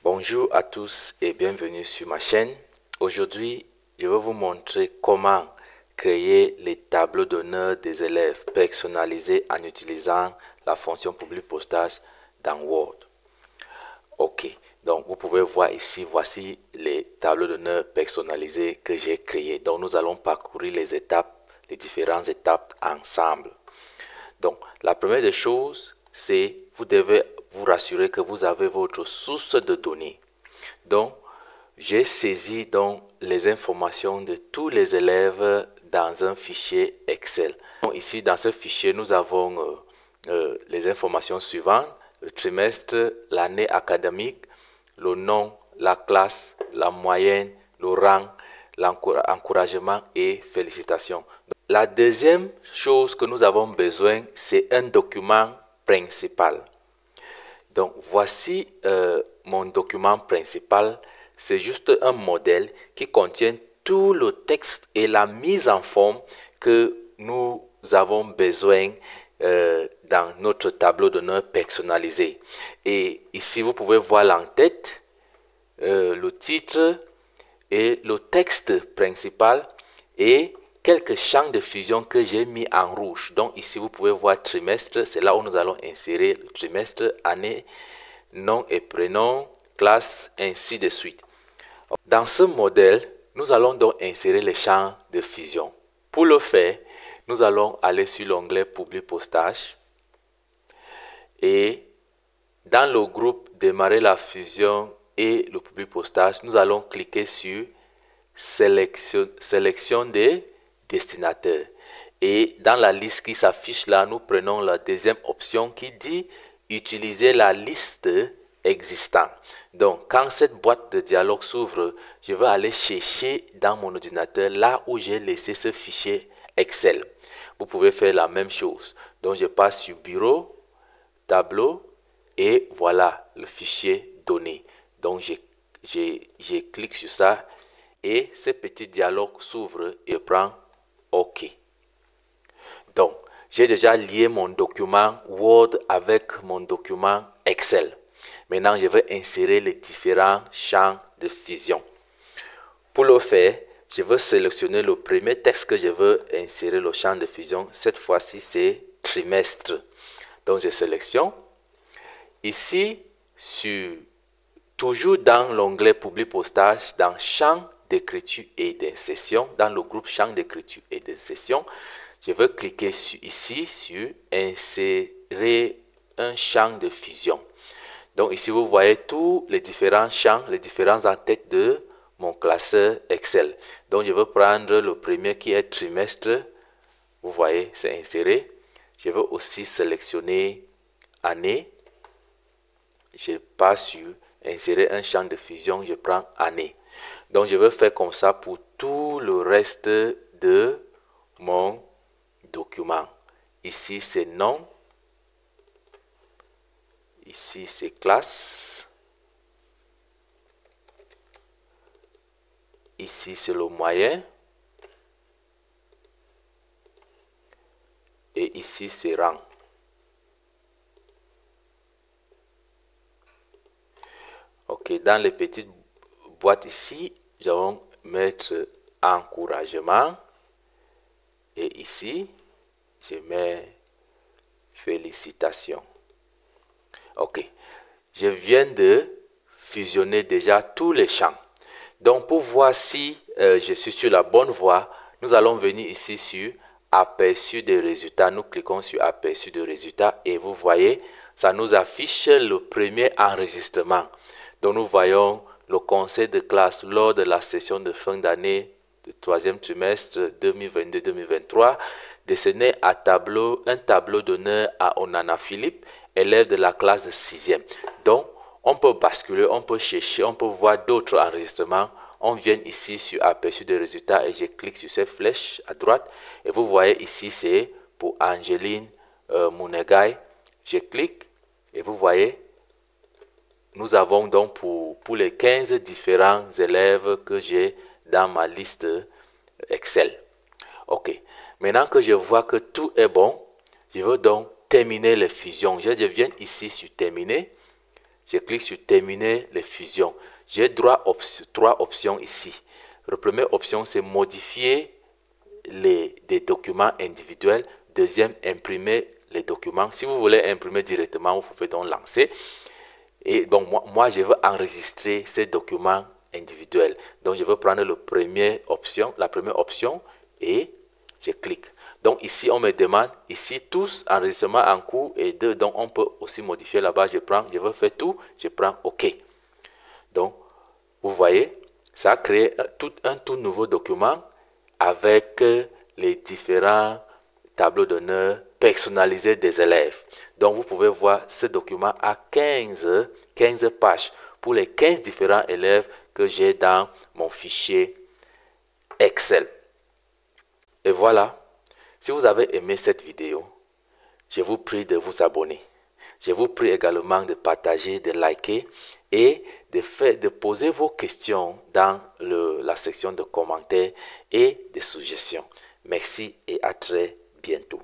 Bonjour à tous et bienvenue sur ma chaîne. Aujourd'hui, je vais vous montrer comment créer les tableaux d'honneur des élèves personnalisés en utilisant la fonction public postage dans Word. Ok, donc vous pouvez voir ici, voici les tableaux d'honneur personnalisés que j'ai créés. Donc nous allons parcourir les étapes, les différentes étapes ensemble. Donc la première des choses, c'est vous devez vous rassurer que vous avez votre source de données. Donc, j'ai saisi donc les informations de tous les élèves dans un fichier Excel. Donc, ici, dans ce fichier, nous avons les informations suivantes: le trimestre, l'année académique, le nom, la classe, la moyenne, le rang, l'encouragement et félicitations. La deuxième chose que nous avons besoin, c'est un document principal. Donc, voici mon document principal. C'est juste un modèle qui contient tout le texte et la mise en forme que nous avons besoin dans notre tableau d'honneur personnalisé. Et ici, vous pouvez voir l'entête, le titre et le texte principal et quelques champs de fusion que j'ai mis en rouge. Donc ici, vous pouvez voir trimestre, c'est là où nous allons insérer le trimestre, année, nom et prénom, classe, ainsi de suite. Dans ce modèle, nous allons donc insérer les champs de fusion. Pour le faire, nous allons aller sur l'onglet public postage et dans le groupe démarrer la fusion et le public postage, nous allons cliquer sur sélection des destinataires. Et dans la liste qui s'affiche là, nous prenons la deuxième option qui dit utiliser la liste existante. Donc, quand cette boîte de dialogue s'ouvre, je vais aller chercher dans mon ordinateur là où j'ai laissé ce fichier Excel. Vous pouvez faire la même chose. Donc, je passe sur bureau, tableau et voilà le fichier données. Donc, je clique sur ça et ce petit dialogue s'ouvre et je prends OK. Donc, j'ai déjà lié mon document Word avec mon document Excel. Maintenant, je vais insérer les différents champs de fusion. Pour le faire, je vais sélectionner le premier texte que je veux insérer le champ de fusion. Cette fois-ci, c'est trimestre. Donc, je sélectionne. Ici, toujours dans l'onglet public postage, dans champ d'écriture et d'insertion, dans le groupe champ d'écriture et d'insertion, je vais cliquer ici sur insérer un champ de fusion. Donc ici, vous voyez tous les différents champs, les différents en-têtes de mon classeur Excel. Donc je vais prendre le premier qui est trimestre. Vous voyez, c'est inséré. Je vais aussi sélectionner année. Je passe sur insérer un champ de fusion, je prends année. Donc je vais faire comme ça pour tout le reste de mon document. Ici c'est nom, ici c'est classe, ici c'est le moyen et ici c'est rang. Ok, dans les petites boîtes ici, nous allons mettre encouragement et ici je mets félicitations. Ok, je viens de fusionner déjà tous les champs. Donc pour voir si je suis sur la bonne voie, nous allons venir ici sur aperçu des résultats. Nous cliquons sur aperçu des résultats et vous voyez, ça nous affiche le premier enregistrement. Donc nous voyons le conseil de classe lors de la session de fin d'année du troisième trimestre 2022-2023, décerné à un tableau d'honneur à Onana Philippe, élève de la classe de 6e. Donc, on peut basculer, on peut chercher, on peut voir d'autres enregistrements. On vient ici sur aperçu des résultats et je clique sur cette flèche à droite. Et vous voyez ici, c'est pour Angeline Munegai. Je clique et vous voyez, nous avons donc pour les 15 différents élèves que j'ai dans ma liste Excel. Ok. Maintenant que je vois que tout est bon, je veux donc terminer les fusions. Je viens ici sur terminer. je clique sur terminer les fusions. J'ai droit à trois options ici. La première option, c'est modifier des documents individuels. Deuxième, imprimer les documents. Si vous voulez imprimer directement, vous pouvez donc lancer. Et bon, moi je veux enregistrer ces documents individuels. Donc, je veux prendre la première option et je clique. Donc, ici, on me demande, ici, tous enregistrements en cours et deux. Donc, on peut aussi modifier là-bas. Je veux faire tout, je prends OK. Donc, vous voyez, ça a créé un tout nouveau document avec les différents tableaux d'honneur personnalisés des élèves. Donc, vous pouvez voir ce document à 15 pages pour les 15 différents élèves que j'ai dans mon fichier Excel. Et voilà, si vous avez aimé cette vidéo, je vous prie de vous abonner. Je vous prie également de partager, de liker et de poser vos questions dans la section de commentaires et de suggestions. Merci et à très bientôt.